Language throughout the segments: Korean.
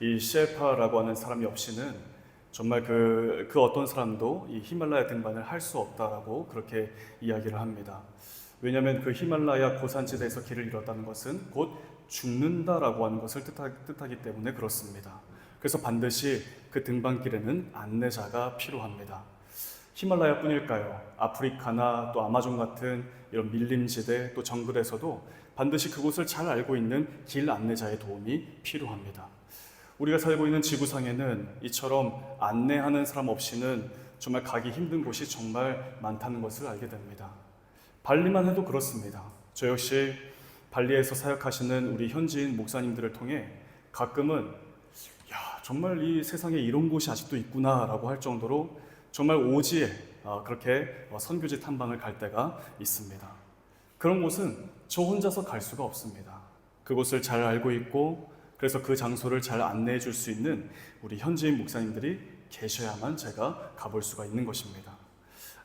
이 셰파라고 하는 사람이 없이는 정말 그 어떤 사람도 이 히말라야 등반을 할 수 없다라고 그렇게 이야기를 합니다. 왜냐하면 그 히말라야 고산지대에서 길을 잃었다는 것은 곧 죽는다라고 하는 것을 뜻하기 때문에 그렇습니다. 그래서 반드시 그 등반길에는 안내자가 필요합니다. 히말라야뿐일까요? 아프리카나 또 아마존 같은 이런 밀림지대 또 정글에서도 반드시 그곳을 잘 알고 있는 길 안내자의 도움이 필요합니다. 우리가 살고 있는 지구상에는 이처럼 안내하는 사람 없이는 정말 가기 힘든 곳이 정말 많다는 것을 알게 됩니다. 발리만 해도 그렇습니다. 저 역시 발리에서 사역하시는 우리 현지인 목사님들을 통해 가끔은 정말 이 세상에 이런 곳이 아직도 있구나라고 할 정도로 정말 오지에 그렇게 선교지 탐방을 갈 때가 있습니다. 그런 곳은 저 혼자서 갈 수가 없습니다. 그곳을 잘 알고 있고 그래서 그 장소를 잘 안내해 줄 수 있는 우리 현지인 목사님들이 계셔야만 제가 가볼 수가 있는 것입니다.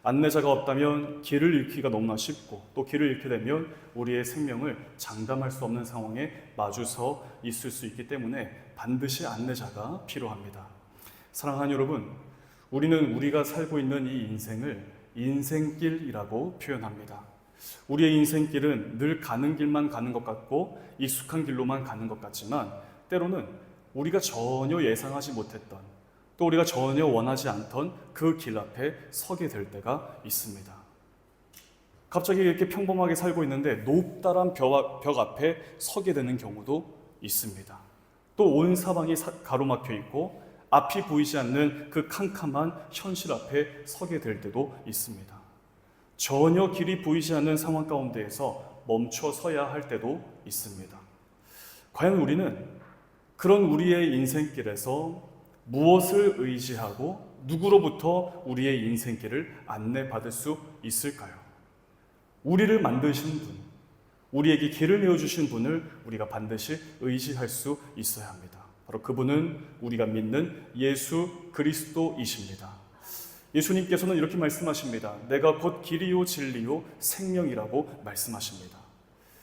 안내자가 없다면 길을 잃기가 너무나 쉽고 또 길을 잃게 되면 우리의 생명을 장담할 수 없는 상황에 마주서 있을 수 있기 때문에 반드시 안내자가 필요합니다. 사랑하는 여러분, 우리는 우리가 살고 있는 이 인생을 인생길이라고 표현합니다. 우리의 인생길은 늘 가는 길만 가는 것 같고 익숙한 길로만 가는 것 같지만 때로는 우리가 전혀 예상하지 못했던 또 우리가 전혀 원하지 않던 그 길 앞에 서게 될 때가 있습니다. 갑자기 이렇게 평범하게 살고 있는데 높다란 벽 앞에 서게 되는 경우도 있습니다. 또 온 사방이 가로막혀 있고 앞이 보이지 않는 그 캄캄한 현실 앞에 서게 될 때도 있습니다. 전혀 길이 보이지 않는 상황 가운데에서 멈춰 서야 할 때도 있습니다. 과연 우리는 그런 우리의 인생길에서 무엇을 의지하고 누구로부터 우리의 인생길을 안내받을 수 있을까요? 우리를 만드신 분, 우리에게 길을 내어주신 분을 우리가 반드시 의지할 수 있어야 합니다. 바로 그분은 우리가 믿는 예수 그리스도이십니다. 예수님께서는 이렇게 말씀하십니다. 내가 곧 길이요 진리요 생명이라고 말씀하십니다.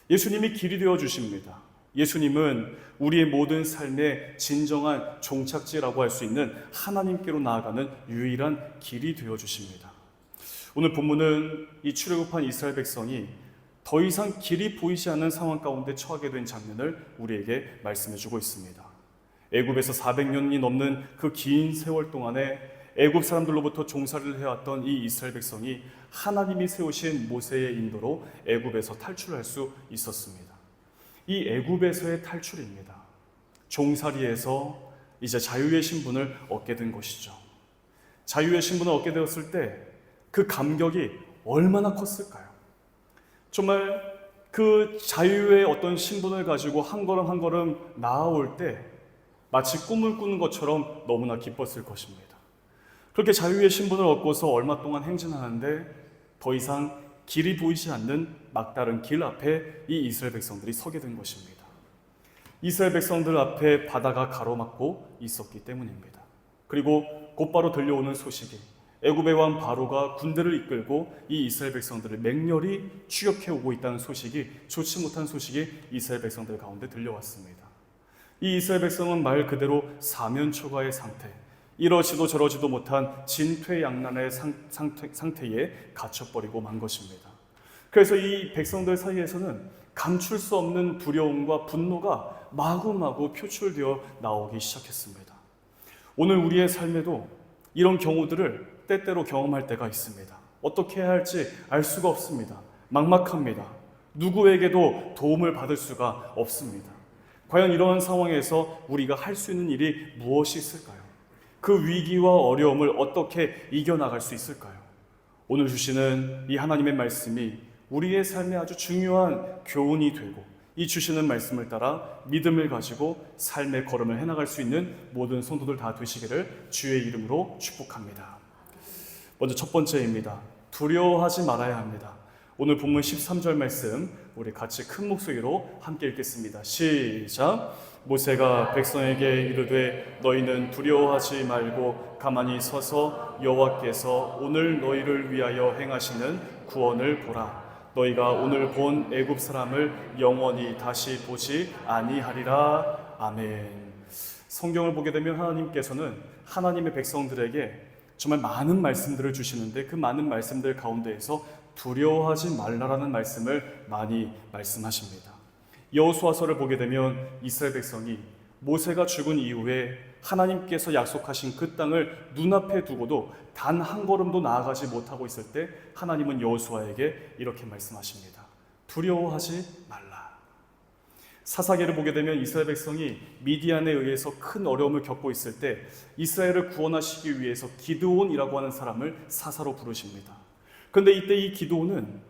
예수님이 길이 되어 주십니다. 예수님은 우리의 모든 삶의 진정한 종착지라고 할 수 있는 하나님께로 나아가는 유일한 길이 되어 주십니다. 오늘 본문은 이 출애굽한 이스라엘 백성이 더 이상 길이 보이지 않는 상황 가운데 처하게 된 장면을 우리에게 말씀해 주고 있습니다. 애굽에서 400년이 넘는 그 긴 세월 동안에 애굽 사람들로부터 종살이를 해왔던 이 이스라엘 백성이 하나님이 세우신 모세의 인도로 애굽에서 탈출할 수 있었습니다. 이 애굽에서의 탈출입니다. 종살이에서 이제 자유의 신분을 얻게 된 것이죠. 자유의 신분을 얻게 되었을 때 그 감격이 얼마나 컸을까요? 정말 그 자유의 어떤 신분을 가지고 한 걸음 한 걸음 나아올 때 마치 꿈을 꾸는 것처럼 너무나 기뻤을 것입니다. 그렇게 자유의 신분을 얻고서 얼마 동안 행진하는데 더 이상 길이 보이지 않는 막다른 길 앞에 이 이스라엘 백성들이 서게 된 것입니다. 이스라엘 백성들 앞에 바다가 가로막고 있었기 때문입니다. 그리고 곧바로 들려오는 소식이 애굽의 왕 바로가 군대를 이끌고 이 이스라엘 백성들을 맹렬히 추격해 오고 있다는 소식이, 좋지 못한 소식이 이스라엘 백성들 가운데 들려왔습니다. 이 이스라엘 백성은 말 그대로 사면초가의 상태, 이러지도 저러지도 못한 진퇴양난의 상태에 갇혀버리고 만 것입니다. 그래서 이 백성들 사이에서는 감출 수 없는 두려움과 분노가 마구마구 표출되어 나오기 시작했습니다. 오늘 우리의 삶에도 이런 경우들을 때때로 경험할 때가 있습니다. 어떻게 해야 할지 알 수가 없습니다. 막막합니다. 누구에게도 도움을 받을 수가 없습니다. 과연 이러한 상황에서 우리가 할 수 있는 일이 무엇이 있을까요? 그 위기와 어려움을 어떻게 이겨나갈 수 있을까요? 오늘 주시는 이 하나님의 말씀이 우리의 삶에 아주 중요한 교훈이 되고 이 주시는 말씀을 따라 믿음을 가지고 삶의 걸음을 해나갈 수 있는 모든 성도들 다 되시기를 주의 이름으로 축복합니다. 먼저 첫 번째입니다. 두려워하지 말아야 합니다. 오늘 본문 13절 말씀 우리 같이 큰 목소리로 함께 읽겠습니다. 시작! 모세가 백성에게 이르되 너희는 두려워하지 말고 가만히 서서 여호와께서 오늘 너희를 위하여 행하시는 구원을 보라. 너희가 오늘 본 애굽 사람을 영원히 다시 보지 아니하리라. 아멘. 성경을 보게 되면 하나님께서는 하나님의 백성들에게 정말 많은 말씀들을 주시는데 그 많은 말씀들 가운데에서 두려워하지 말라라는 말씀을 많이 말씀하십니다. 여호수아서를 보게 되면 이스라엘 백성이 모세가 죽은 이후에 하나님께서 약속하신 그 땅을 눈앞에 두고도 단 한 걸음도 나아가지 못하고 있을 때 하나님은 여호수아에게 이렇게 말씀하십니다. 두려워하지 말라. 사사기를 보게 되면 이스라엘 백성이 미디안에 의해서 큰 어려움을 겪고 있을 때 이스라엘을 구원하시기 위해서 기드온이라고 하는 사람을 사사로 부르십니다. 그런데 이때 이 기드온은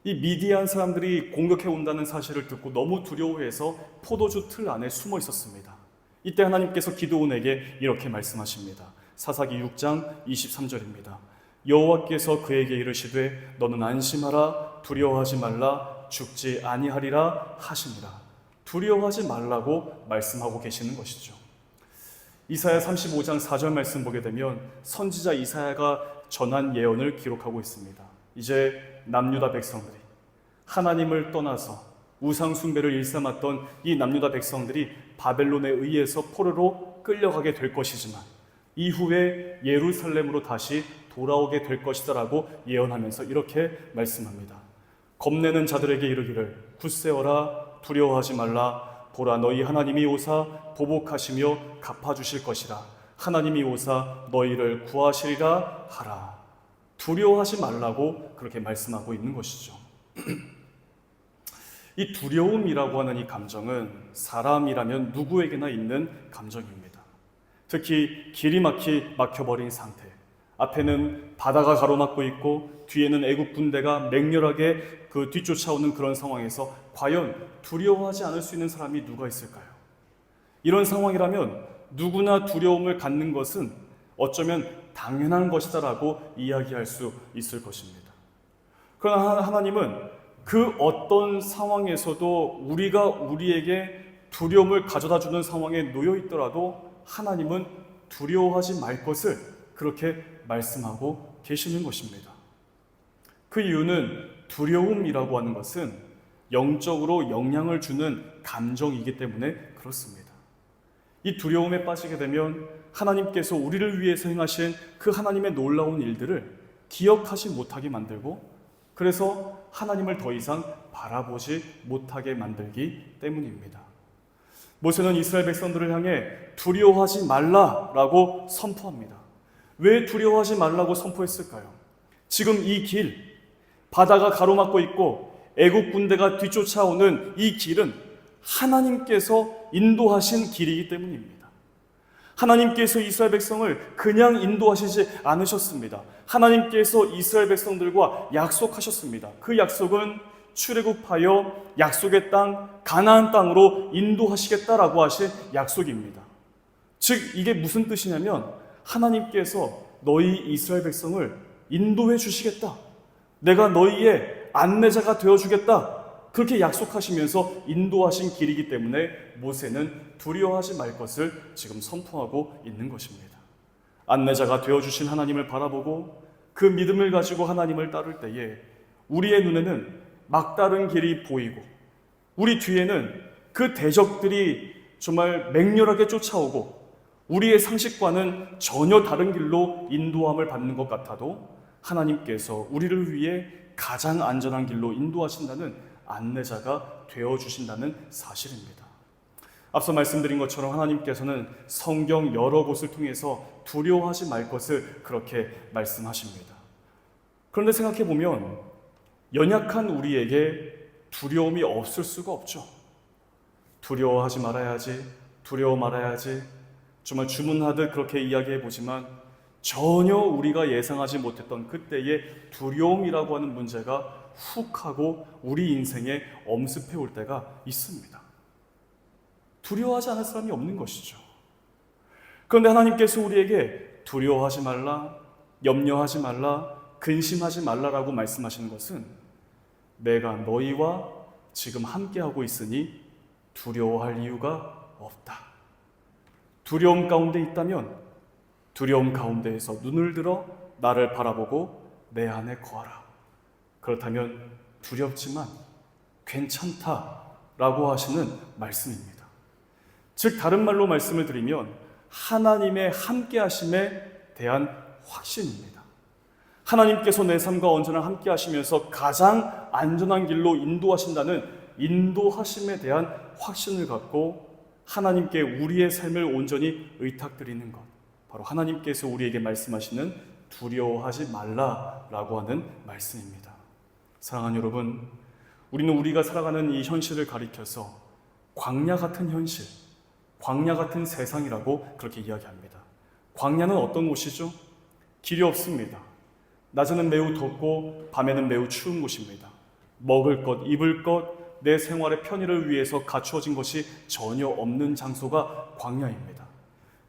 이 미디안 사람들이 공격해 온다는 사실을 듣고 너무 두려워해서 포도주 틀 안에 숨어 있었습니다. 이때 하나님께서 기드온에게 이렇게 말씀하십니다. 사사기 6장 23절입니다. 여호와께서 그에게 이르시되 너는 안심하라 두려워하지 말라 죽지 아니하리라 하시니라. 두려워하지 말라고 말씀하고 계시는 것이죠. 이사야 35장 4절 말씀 보게 되면 선지자 이사야가 전한 예언을 기록하고 있습니다. 이제 남유다 백성들이 하나님을 떠나서 우상 숭배를 일삼았던 이 남유다 백성들이 바벨론에 의해서 포로로 끌려가게 될 것이지만 이후에 예루살렘으로 다시 돌아오게 될 것이다라고 예언하면서 이렇게 말씀합니다. 겁내는 자들에게 이르기를 굳세어라 두려워하지 말라 보라 너희 하나님이 오사 보복하시며 갚아주실 것이라 하나님이 오사 너희를 구하시리라 하라. 두려워하지 말라고 그렇게 말씀하고 있는 것이죠. 이 두려움이라고 하는 이 감정은 사람이라면 누구에게나 있는 감정입니다. 특히 길이 막혀버린 상태, 앞에는 바다가 가로막고 있고 뒤에는 애국 군대가 맹렬하게 그 뒤쫓아오는 그런 상황에서 과연 두려워하지 않을 수 있는 사람이 누가 있을까요? 이런 상황이라면 누구나 두려움을 갖는 것은 어쩌면 당연한 것이다라고 이야기할 수 있을 것입니다. 그러나 하나님은 그 어떤 상황에서도 우리가 우리에게 두려움을 가져다 주는 상황에 놓여 있더라도 하나님은 두려워하지 말 것을 그렇게 말씀하고 계시는 것입니다. 그 이유는 두려움이라고 하는 것은 영적으로 영향을 주는 감정이기 때문에 그렇습니다. 이 두려움에 빠지게 되면 하나님께서 우리를 위해서 행하신 그 하나님의 놀라운 일들을 기억하지 못하게 만들고 그래서 하나님을 더 이상 바라보지 못하게 만들기 때문입니다. 모세는 이스라엘 백성들을 향해 두려워하지 말라라고 선포합니다. 왜 두려워하지 말라고 선포했을까요? 지금 이 길, 바다가 가로막고 있고 애국 군대가 뒤쫓아오는 이 길은 하나님께서 인도하신 길이기 때문입니다. 하나님께서 이스라엘 백성을 그냥 인도하시지 않으셨습니다. 하나님께서 이스라엘 백성들과 약속하셨습니다. 그 약속은 출애굽하여 약속의 땅 가나안 땅으로 인도하시겠다라고 하신 약속입니다. 즉 이게 무슨 뜻이냐면 하나님께서 너희 이스라엘 백성을 인도해 주시겠다. 내가 너희의 안내자가 되어 주겠다. 그렇게 약속하시면서 인도하신 길이기 때문에 모세는 두려워하지 말 것을 지금 선포하고 있는 것입니다. 안내자가 되어주신 하나님을 바라보고 그 믿음을 가지고 하나님을 따를 때에 우리의 눈에는 막다른 길이 보이고 우리 뒤에는 그 대적들이 정말 맹렬하게 쫓아오고 우리의 상식과는 전혀 다른 길로 인도함을 받는 것 같아도 하나님께서 우리를 위해 가장 안전한 길로 인도하신다는 안내자가 되어주신다는 사실입니다. 앞서 말씀드린 것처럼 하나님께서는 성경 여러 곳을 통해서 두려워하지 말 것을 그렇게 말씀하십니다. 그런데 생각해보면 연약한 우리에게 두려움이 없을 수가 없죠. 두려워하지 말아야지, 두려워 말아야지, 정말 주문하듯 그렇게 이야기해보지만 전혀 우리가 예상하지 못했던 그때의 두려움이라고 하는 문제가 훅 하고 우리 인생에 엄습해 올 때가 있습니다. 두려워하지 않을 사람이 없는 것이죠. 그런데 하나님께서 우리에게 두려워하지 말라, 염려하지 말라, 근심하지 말라라고 말씀하시는 것은 내가 너희와 지금 함께하고 있으니 두려워할 이유가 없다. 두려움 가운데 있다면 두려움 가운데에서 눈을 들어 나를 바라보고 내 안에 거하라. 그렇다면 두렵지만 괜찮다라고 하시는 말씀입니다. 즉 다른 말로 말씀을 드리면 하나님의 함께하심에 대한 확신입니다. 하나님께서 내 삶과 언제나 함께하시면서 가장 안전한 길로 인도하신다는 인도하심에 대한 확신을 갖고 하나님께 우리의 삶을 온전히 의탁드리는 것, 바로 하나님께서 우리에게 말씀하시는 두려워하지 말라라고 하는 말씀입니다. 사랑하는 여러분, 우리는 우리가 살아가는 이 현실을 가리켜서 광야 같은 현실, 광야 같은 세상이라고 그렇게 이야기합니다. 광야는 어떤 곳이죠? 길이 없습니다. 낮에는 매우 덥고 밤에는 매우 추운 곳입니다. 먹을 것, 입을 것, 내 생활의 편의를 위해서 갖추어진 것이 전혀 없는 장소가 광야입니다.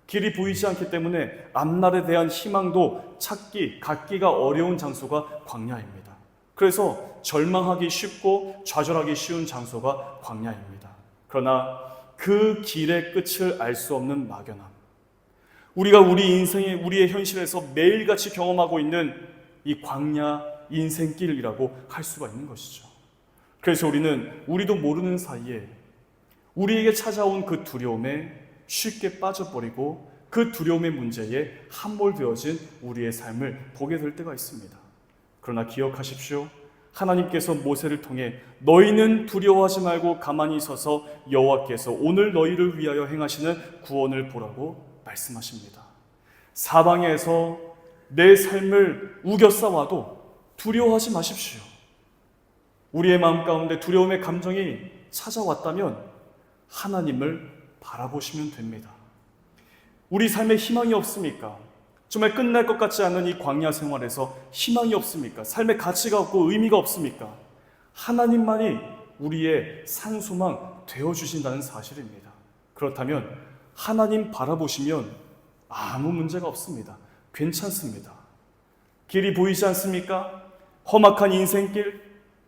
길이 보이지 않기 때문에 앞날에 대한 희망도 찾기, 갖기가 어려운 장소가 광야입니다. 그래서 절망하기 쉽고 좌절하기 쉬운 장소가 광야입니다. 그러나 그 길의 끝을 알 수 없는 막연함, 우리가 우리 인생의 우리의 현실에서 매일같이 경험하고 있는 이 광야 인생길이라고 할 수가 있는 것이죠. 그래서 우리도 모르는 사이에 우리에게 찾아온 그 두려움에 쉽게 빠져버리고 그 두려움의 문제에 함몰되어진 우리의 삶을 보게 될 때가 있습니다. 그러나 기억하십시오. 하나님께서 모세를 통해 너희는 두려워하지 말고 가만히 있어서 여호와께서 오늘 너희를 위하여 행하시는 구원을 보라고 말씀하십니다. 사방에서 내 삶을 우겨싸와도 두려워하지 마십시오. 우리의 마음 가운데 두려움의 감정이 찾아왔다면 하나님을 바라보시면 됩니다. 우리 삶에 희망이 없습니까? 정말 끝날 것 같지 않은 이 광야 생활에서 희망이 없습니까? 삶의 가치가 없고 의미가 없습니까? 하나님만이 우리의 산소망 되어주신다는 사실입니다. 그렇다면 하나님 바라보시면 아무 문제가 없습니다. 괜찮습니다. 길이 보이지 않습니까? 험악한 인생길,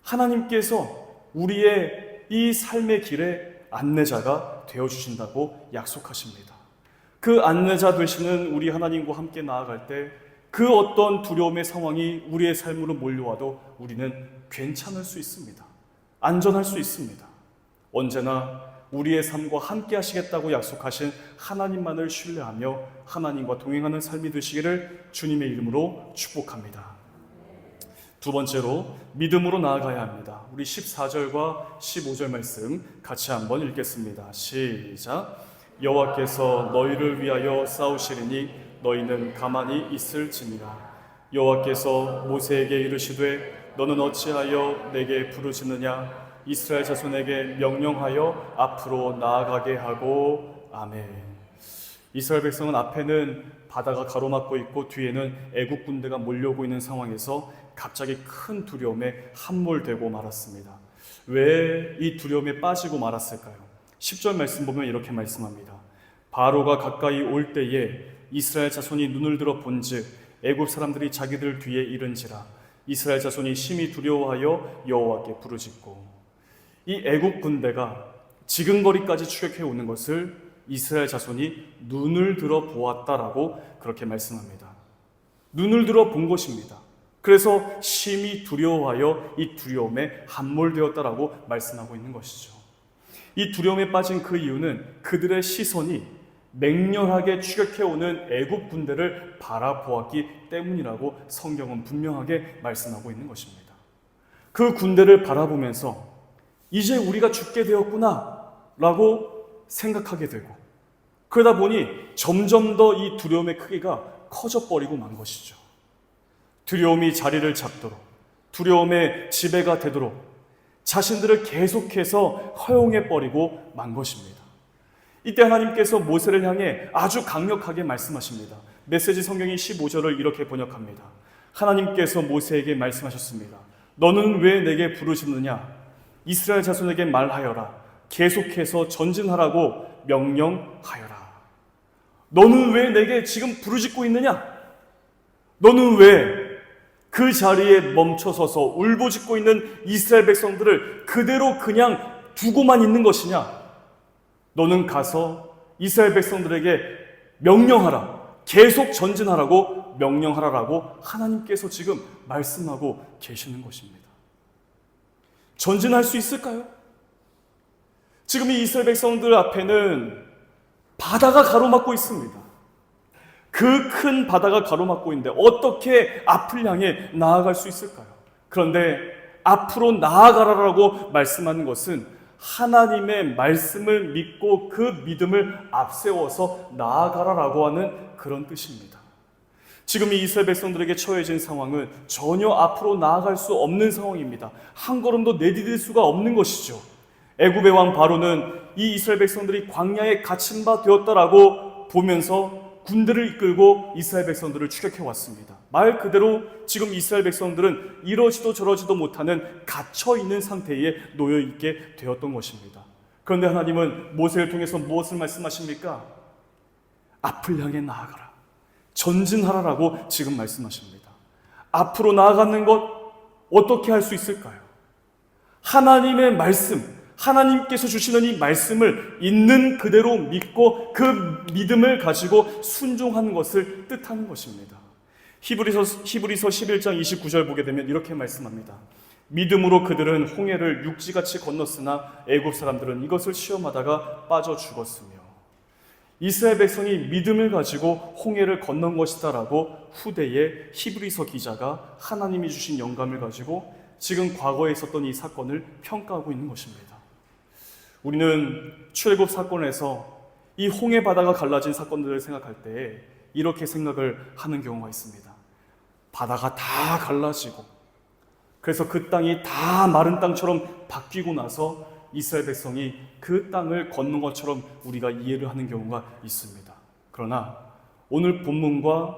하나님께서 우리의 이 삶의 길에 안내자가 되어주신다고 약속하십니다. 그 안내자 되시는 우리 하나님과 함께 나아갈 때 그 어떤 두려움의 상황이 우리의 삶으로 몰려와도 우리는 괜찮을 수 있습니다. 안전할 수 있습니다. 언제나 우리의 삶과 함께 하시겠다고 약속하신 하나님만을 신뢰하며 하나님과 동행하는 삶이 되시기를 주님의 이름으로 축복합니다. 두 번째로 믿음으로 나아가야 합니다. 우리 14절과 15절 말씀 같이 한번 읽겠습니다. 시작. 여호와께서 너희를 위하여 싸우시리니 너희는 가만히 있을지니라. 여호와께서 모세에게 이르시되 너는 어찌하여 내게 부르짖느냐. 이스라엘 자손에게 명령하여 앞으로 나아가게 하고. 아멘. 이스라엘 백성은 앞에는 바다가 가로막고 있고 뒤에는 애국 군대가 몰려오고 있는 상황에서 갑자기 큰 두려움에 함몰되고 말았습니다. 왜 이 두려움에 빠지고 말았을까요? 10절 말씀 보면 이렇게 말씀합니다. 바로가 가까이 올 때에 이스라엘 자손이 눈을 들어 본즉 애굽 사람들이 자기들 뒤에 이른지라. 이스라엘 자손이 심히 두려워하여 여호와께 부르짖고. 이 애굽 군대가 지근거리까지 추격해 오는 것을 이스라엘 자손이 눈을 들어 보았다라고 그렇게 말씀합니다. 눈을 들어 본 것입니다. 그래서 심히 두려워하여 이 두려움에 함몰되었다라고 말씀하고 있는 것이죠. 이 두려움에 빠진 그 이유는 그들의 시선이 맹렬하게 추격해오는 애국 군대를 바라보았기 때문이라고 성경은 분명하게 말씀하고 있는 것입니다. 그 군대를 바라보면서 이제 우리가 죽게 되었구나 라고 생각하게 되고, 그러다 보니 점점 더 이 두려움의 크기가 커져버리고 만 것이죠. 두려움이 자리를 잡도록, 두려움의 지배가 되도록 자신들을 계속해서 허용해버리고 만 것입니다. 이때 하나님께서 모세를 향해 아주 강력하게 말씀하십니다. 메시지 성경이 15절을 이렇게 번역합니다. 하나님께서 모세에게 말씀하셨습니다. 너는 왜 내게 부르짖느냐? 이스라엘 자손에게 말하여라. 계속해서 전진하라고 명령하여라. 너는 왜 내게 지금 부르짖고 있느냐? 너는 왜 그 자리에 멈춰서서 울부짖고 있는 이스라엘 백성들을 그대로 그냥 두고만 있는 것이냐? 너는 가서 이스라엘 백성들에게 명령하라. 계속 전진하라고 명령하라라고 하나님께서 지금 말씀하고 계시는 것입니다. 전진할 수 있을까요? 지금 이 이스라엘 백성들 앞에는 바다가 가로막고 있습니다. 그 큰 바다가 가로막고 있는데 어떻게 앞을 향해 나아갈 수 있을까요? 그런데 앞으로 나아가라라고 말씀하는 것은 하나님의 말씀을 믿고 그 믿음을 앞세워서 나아가라라고 하는 그런 뜻입니다. 지금 이 이스라엘 백성들에게 처해진 상황은 전혀 앞으로 나아갈 수 없는 상황입니다. 한 걸음도 내디딜 수가 없는 것이죠. 애굽의 왕 바로는 이 이스라엘 백성들이 광야에 갇힌 바 되었다라고 보면서 군대를 이끌고 이스라엘 백성들을 추격해 왔습니다. 말 그대로 지금 이스라엘 백성들은 이러지도 저러지도 못하는 갇혀있는 상태에 놓여있게 되었던 것입니다. 그런데 하나님은 모세를 통해서 무엇을 말씀하십니까? 앞을 향해 나아가라, 전진하라라고 지금 말씀하십니다. 앞으로 나아가는 것 어떻게 할 수 있을까요? 하나님의 말씀, 하나님께서 주시는 이 말씀을 있는 그대로 믿고 그 믿음을 가지고 순종하는 것을 뜻하는 것입니다. 히브리서 11장 29절 보게 되면 이렇게 말씀합니다. 믿음으로 그들은 홍해를 육지같이 건넜으나 애굽 사람들은 이것을 시험하다가 빠져 죽었으며, 이스라엘 백성이 믿음을 가지고 홍해를 건넌 것이다라고 후대의 히브리서 기자가 하나님이 주신 영감을 가지고 지금 과거에 있었던 이 사건을 평가하고 있는 것입니다. 우리는 출애굽 사건에서 이 홍해 바다가 갈라진 사건들을 생각할 때 이렇게 생각을 하는 경우가 있습니다. 바다가 다 갈라지고 그래서 그 땅이 다 마른 땅처럼 바뀌고 나서 이스라엘 백성이 그 땅을 건넌 것처럼 우리가 이해를 하는 경우가 있습니다. 그러나 오늘 본문과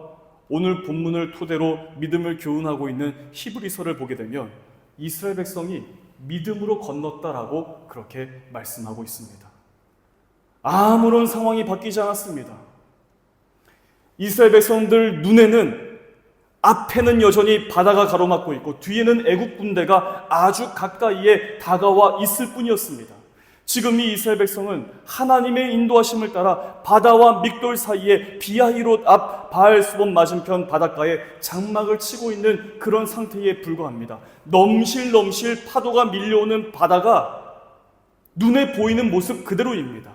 오늘 본문을 토대로 믿음을 교훈하고 있는 히브리서를 보게 되면 이스라엘 백성이 믿음으로 건넜다라고 그렇게 말씀하고 있습니다. 아무런 상황이 바뀌지 않았습니다. 이스라엘 백성들 눈에는 앞에는 여전히 바다가 가로막고 있고 뒤에는 애국 군대가 아주 가까이에 다가와 있을 뿐이었습니다. 지금 이 이스라엘 백성은 하나님의 인도하심을 따라 바다와 믹돌 사이에 비하히롯 앞 바알수본 맞은편 바닷가에 장막을 치고 있는 그런 상태에 불과합니다. 넘실넘실 파도가 밀려오는 바다가 눈에 보이는 모습 그대로입니다.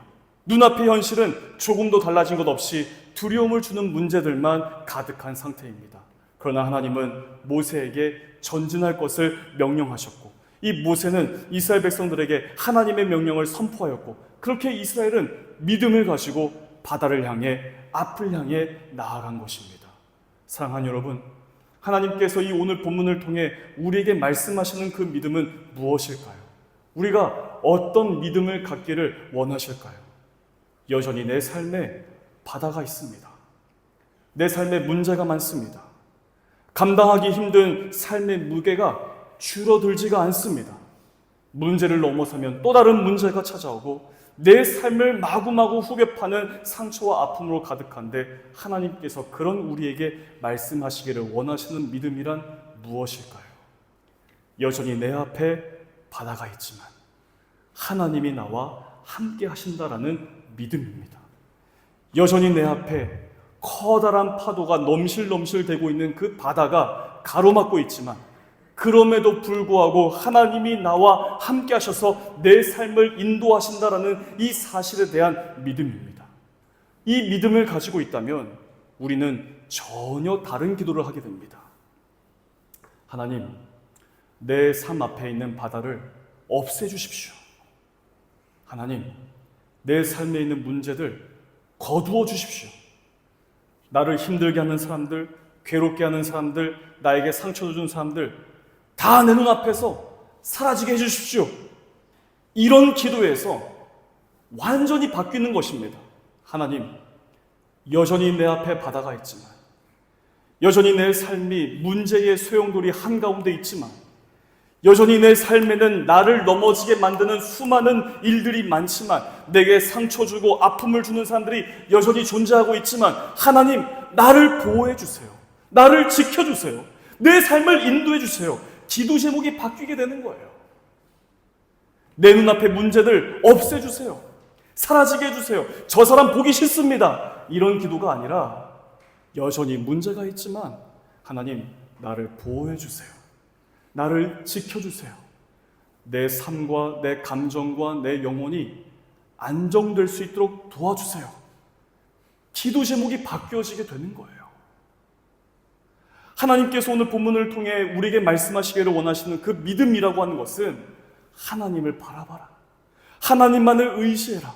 눈앞의 현실은 조금도 달라진 것 없이 두려움을 주는 문제들만 가득한 상태입니다. 그러나 하나님은 모세에게 전진할 것을 명령하셨고, 이 모세는 이스라엘 백성들에게 하나님의 명령을 선포하였고, 그렇게 이스라엘은 믿음을 가지고 바다를 향해 앞을 향해 나아간 것입니다. 사랑하는 여러분, 하나님께서 이 오늘 본문을 통해 우리에게 말씀하시는 그 믿음은 무엇일까요? 우리가 어떤 믿음을 갖기를 원하실까요? 여전히 내 삶에 바다가 있습니다. 내 삶에 문제가 많습니다. 감당하기 힘든 삶의 무게가 줄어들지가 않습니다. 문제를 넘어서면 또 다른 문제가 찾아오고 내 삶을 마구마구 후벼 파는 상처와 아픔으로 가득한데, 하나님께서 그런 우리에게 말씀하시기를 원하시는 믿음이란 무엇일까요? 여전히 내 앞에 바다가 있지만 하나님이 나와 함께 하신다라는 믿음입니다. 여전히 내 앞에 커다란 파도가 넘실넘실 되고 있는 그 바다가 가로막고 있지만 그럼에도 불구하고 하나님이 나와 함께 하셔서 내 삶을 인도하신다라는 이 사실에 대한 믿음입니다. 이 믿음을 가지고 있다면 우리는 전혀 다른 기도를 하게 됩니다. 하나님, 내 삶 앞에 있는 바다를 없애주십시오. 하나님, 내 삶에 있는 문제들 거두어 주십시오. 나를 힘들게 하는 사람들, 괴롭게 하는 사람들, 나에게 상처 준 사람들 다 내 눈앞에서 사라지게 해주십시오. 이런 기도에서 완전히 바뀌는 것입니다. 하나님, 여전히 내 앞에 바다가 있지만, 여전히 내 삶이 문제의 소용돌이 한가운데 있지만, 여전히 내 삶에는 나를 넘어지게 만드는 수많은 일들이 많지만, 내게 상처 주고 아픔을 주는 사람들이 여전히 존재하고 있지만, 하나님, 나를 보호해 주세요. 나를 지켜주세요. 내 삶을 인도해 주세요. 기도 제목이 바뀌게 되는 거예요. 내 눈앞의 문제들 없애주세요. 사라지게 해주세요. 저 사람 보기 싫습니다. 이런 기도가 아니라 여전히 문제가 있지만 하나님, 나를 보호해 주세요. 나를 지켜주세요. 내 삶과 내 감정과 내 영혼이 안정될 수 있도록 도와주세요. 기도 제목이 바뀌어지게 되는 거예요. 하나님께서 오늘 본문을 통해 우리에게 말씀하시기를 원하시는 그 믿음이라고 하는 것은 하나님을 바라봐라, 하나님만을 의지해라,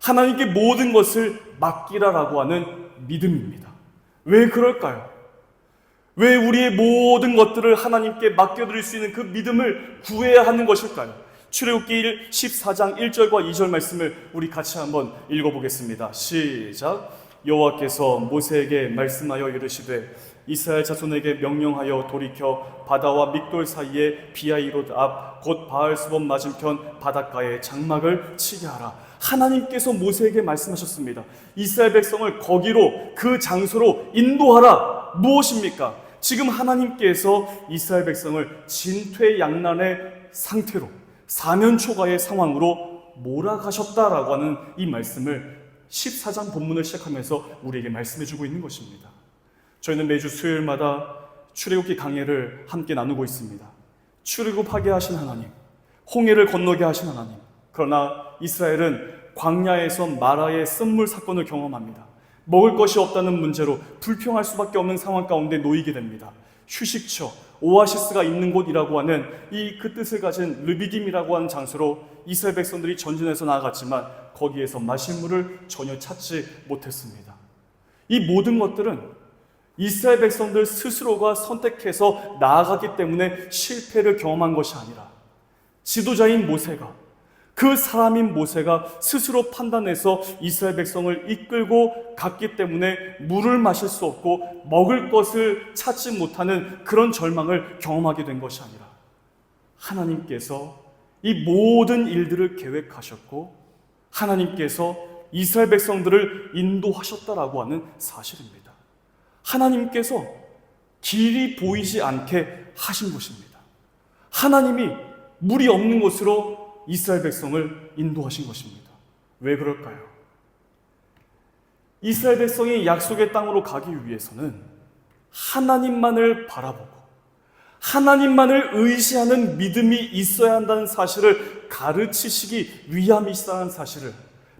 하나님께 모든 것을 맡기라라고 하는 믿음입니다. 왜 그럴까요? 왜 우리의 모든 것들을 하나님께 맡겨드릴 수 있는 그 믿음을 구해야 하는 것일까요? 출애굽기 14장 1절과 2절 말씀을 우리 같이 한번 읽어보겠습니다. 시작. 여호와께서 모세에게 말씀하여 이르시되 이스라엘 자손에게 명령하여 돌이켜 바다와 믹돌 사이에 비하이롯 앞 곧 바알스본 맞은편 바닷가에 장막을 치게 하라. 하나님께서 모세에게 말씀하셨습니다. 이스라엘 백성을 거기로, 그 장소로 인도하라. 무엇입니까? 지금 하나님께서 이스라엘 백성을 진퇴양난의 상태로, 사면초가의 상황으로 몰아가셨다라고 하는 이 말씀을 14장 본문을 시작하면서 우리에게 말씀해주고 있는 것입니다. 저희는 매주 수요일마다 출애굽기 강해를 함께 나누고 있습니다. 출애굽하게 하신 하나님, 홍해를 건너게 하신 하나님. 그러나 이스라엘은 광야에서 마라의 쓴물 사건을 경험합니다. 먹을 것이 없다는 문제로 불평할 수밖에 없는 상황 가운데 놓이게 됩니다. 휴식처, 오아시스가 있는 곳이라고 하는 그 뜻을 가진 르비딤이라고 하는 장소로 이스라엘 백성들이 전진해서 나아갔지만 거기에서 마실 물을 전혀 찾지 못했습니다. 이 모든 것들은 이스라엘 백성들 스스로가 선택해서 나아갔기 때문에 실패를 경험한 것이 아니라 지도자인 모세가, 그 사람인 모세가 스스로 판단해서 이스라엘 백성을 이끌고 갔기 때문에 물을 마실 수 없고 먹을 것을 찾지 못하는 그런 절망을 경험하게 된 것이 아니라 하나님께서 이 모든 일들을 계획하셨고 하나님께서 이스라엘 백성들을 인도하셨다라고 하는 사실입니다. 하나님께서 길이 보이지 않게 하신 것입니다. 하나님이 물이 없는 곳으로 이스라엘 백성을 인도하신 것입니다. 왜 그럴까요? 이스라엘 백성이 약속의 땅으로 가기 위해서는 하나님만을 바라보고 하나님만을 의지하는 믿음이 있어야 한다는 사실을 가르치시기 위함이시다는 사실을,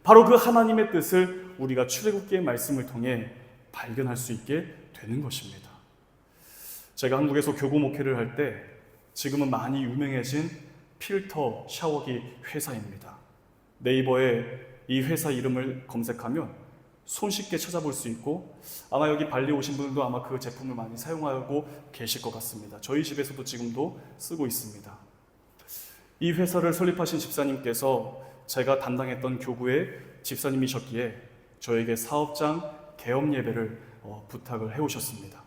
바로 그 하나님의 뜻을 우리가 출애굽기의 말씀을 통해 발견할 수 있게 되는 것입니다. 제가 한국에서 교구 목회를 할 때 지금은 많이 유명해진 필터 샤워기 회사입니다. 네이버에 이 회사 이름을 검색하면 손쉽게 찾아볼 수 있고 아마 여기 발리 오신 분들도 아마 그 제품을 많이 사용하고 계실 것 같습니다. 저희 집에서도 지금도 쓰고 있습니다. 이 회사를 설립하신 집사님께서 제가 담당했던 교구의 집사님이셨기에 저에게 사업장 개업 예배를 부탁을 해오셨습니다.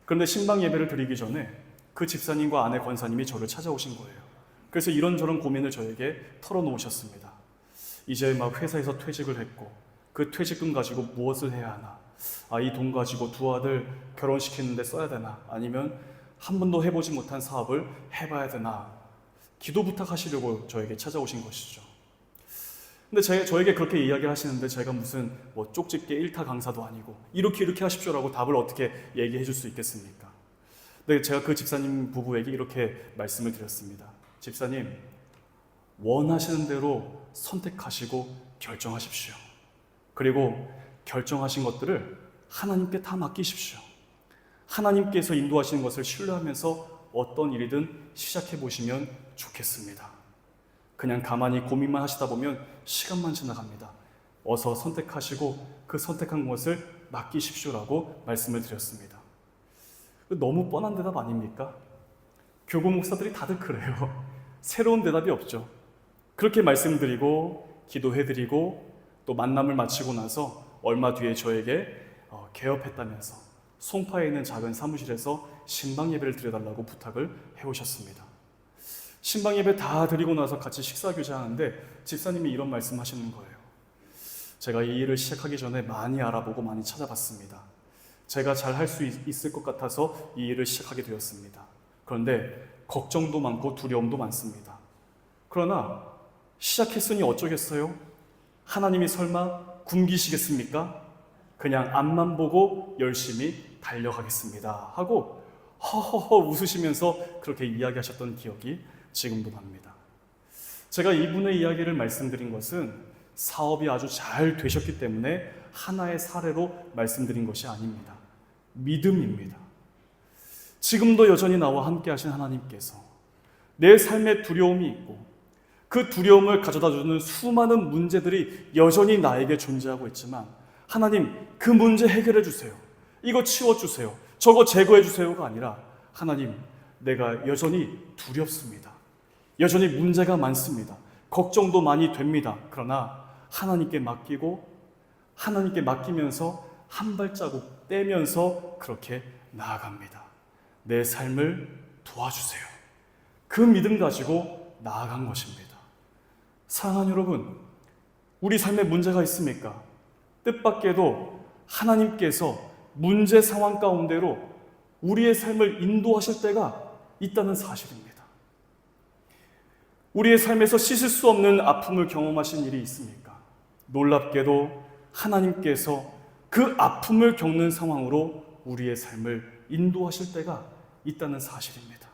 그런데 신방 예배를 드리기 전에 그 집사님과 아내 권사님이 저를 찾아오신 거예요. 그래서 이런저런 고민을 저에게 털어놓으셨습니다. 이제 막 회사에서 퇴직을 했고 그 퇴직금 가지고 무엇을 해야 하나, 이 돈 가지고 두 아들 결혼시키는데 써야 되나, 아니면 한 번도 해보지 못한 사업을 해봐야 되나, 기도 부탁하시려고 저에게 찾아오신 것이죠. 근데 저에게 그렇게 이야기를 하시는데 제가 무슨 쪽집게 1타 강사도 아니고 이렇게 하십시오라고 답을 어떻게 얘기해 줄 수 있겠습니까? 근데 제가 그 집사님 부부에게 이렇게 말씀을 드렸습니다. 집사님, 원하시는 대로 선택하시고 결정하십시오. 그리고 결정하신 것들을 하나님께 다 맡기십시오. 하나님께서 인도하시는 것을 신뢰하면서 어떤 일이든 시작해 보시면 좋겠습니다. 그냥 가만히 고민만 하시다 보면 시간만 지나갑니다. 어서 선택하시고 그 선택한 것을 맡기십시오라고 말씀을 드렸습니다. 너무 뻔한 대답 아닙니까? 교구 목사들이 다들 그래요. 새로운 대답이 없죠. 그렇게 말씀드리고 기도해드리고 또 만남을 마치고 나서 얼마 뒤에 저에게 개업했다면서 송파에 있는 작은 사무실에서 신방 예배를 드려달라고 부탁을 해오셨습니다. 신방 예배 다 드리고 나서 같이 식사 교제하는데 집사님이 이런 말씀 하시는 거예요. 제가 이 일을 시작하기 전에 많이 알아보고 많이 찾아봤습니다. 제가 잘 할 수 있을 것 같아서 이 일을 시작하게 되었습니다. 그런데 걱정도 많고 두려움도 많습니다. 그러나 시작했으니 어쩌겠어요? 하나님이 설마 굶기시겠습니까? 그냥 앞만 보고 열심히 달려가겠습니다 하고 허허허 웃으시면서 그렇게 이야기하셨던 기억이 지금도 납니다. 제가 이분의 이야기를 말씀드린 것은 사업이 아주 잘 되셨기 때문에 하나의 사례로 말씀드린 것이 아닙니다. 믿음입니다. 지금도 여전히 나와 함께 하신 하나님께서 내 삶에 두려움이 있고 그 두려움을 가져다주는 수많은 문제들이 여전히 나에게 존재하고 있지만 하나님 그 문제 해결해 주세요. 이거 치워주세요. 저거 제거해 주세요가 아니라 하나님 내가 여전히 두렵습니다. 여전히 문제가 많습니다. 걱정도 많이 됩니다. 그러나 하나님께 맡기고 하나님께 맡기면서 한 발자국 떼면서 그렇게 나아갑니다. 내 삶을 도와주세요. 그 믿음 가지고 나아간 것입니다. 사랑하는 여러분, 우리 삶에 문제가 있습니까? 뜻밖에도 하나님께서 문제 상황 가운데로 우리의 삶을 인도하실 때가 있다는 사실입니다. 우리의 삶에서 씻을 수 없는 아픔을 경험하신 일이 있습니까? 놀랍게도 하나님께서 그 아픔을 겪는 상황으로 우리의 삶을 인도하실 때가 있다는 사실입니다.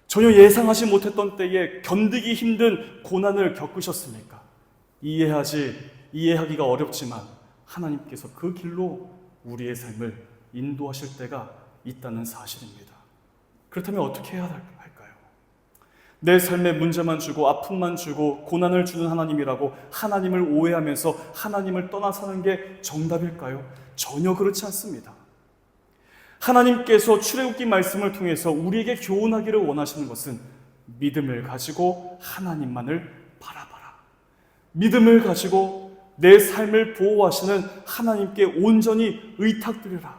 전혀 예상하지 못했던 때에 견디기 힘든 고난을 겪으셨습니까? 이해하기가 어렵지만 하나님께서 그 길로 우리의 삶을 인도하실 때가 있다는 사실입니다. 그렇다면 어떻게 해야 할까요? 내 삶에 문제만 주고 아픔만 주고 고난을 주는 하나님이라고 하나님을 오해하면서 하나님을 떠나 사는 게 정답일까요? 전혀 그렇지 않습니다. 하나님께서 출애굽기 말씀을 통해서 우리에게 교훈하기를 원하시는 것은 믿음을 가지고 하나님만을 바라봐라. 믿음을 가지고 내 삶을 보호하시는 하나님께 온전히 의탁드려라.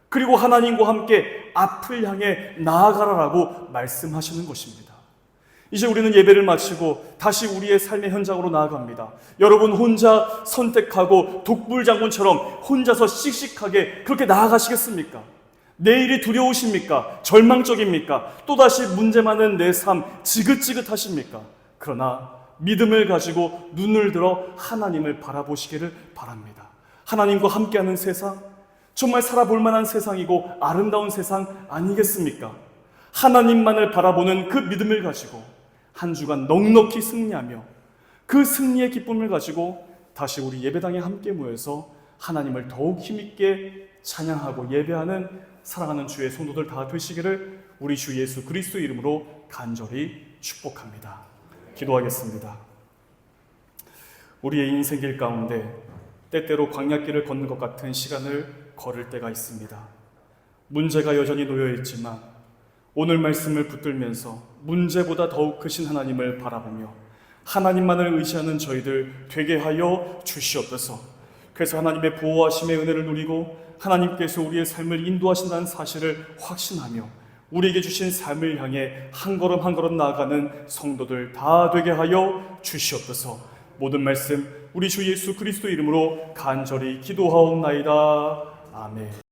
그리고 하나님과 함께 앞을 향해 나아가라라고 말씀하시는 것입니다. 이제 우리는 예배를 마치고 다시 우리의 삶의 현장으로 나아갑니다. 여러분 혼자 선택하고 독불장군처럼 혼자서 씩씩하게 그렇게 나아가시겠습니까? 내일이 두려우십니까? 절망적입니까? 또다시 문제 많은 내 삶 지긋지긋하십니까? 그러나 믿음을 가지고 눈을 들어 하나님을 바라보시기를 바랍니다. 하나님과 함께하는 세상, 정말 살아볼 만한 세상이고 아름다운 세상 아니겠습니까? 하나님만을 바라보는 그 믿음을 가지고 한 주간 넉넉히 승리하며 그 승리의 기쁨을 가지고 다시 우리 예배당에 함께 모여서 하나님을 더욱 힘있게 찬양하고 예배하는 사랑하는 주의 성도들 다 되시기를 우리 주 예수 그리스도 이름으로 간절히 축복합니다. 기도하겠습니다. 우리의 인생길 가운데 때때로 광야길을 걷는 것 같은 시간을 걸을 때가 있습니다. 문제가 여전히 놓여 있지만 오늘 말씀을 붙들면서 문제보다 더욱 크신 하나님을 바라보며 하나님만을 의지하는 저희들 되게 하여 주시옵소서. 그래서 하나님의 보호하심의 은혜를 누리고 하나님께서 우리의 삶을 인도하신다는 사실을 확신하며 우리에게 주신 삶을 향해 한 걸음 한 걸음 나아가는 성도들 다 되게 하여 주시옵소서. 모든 말씀 우리 주 예수 그리스도 이름으로 간절히 기도하옵나이다. 아멘.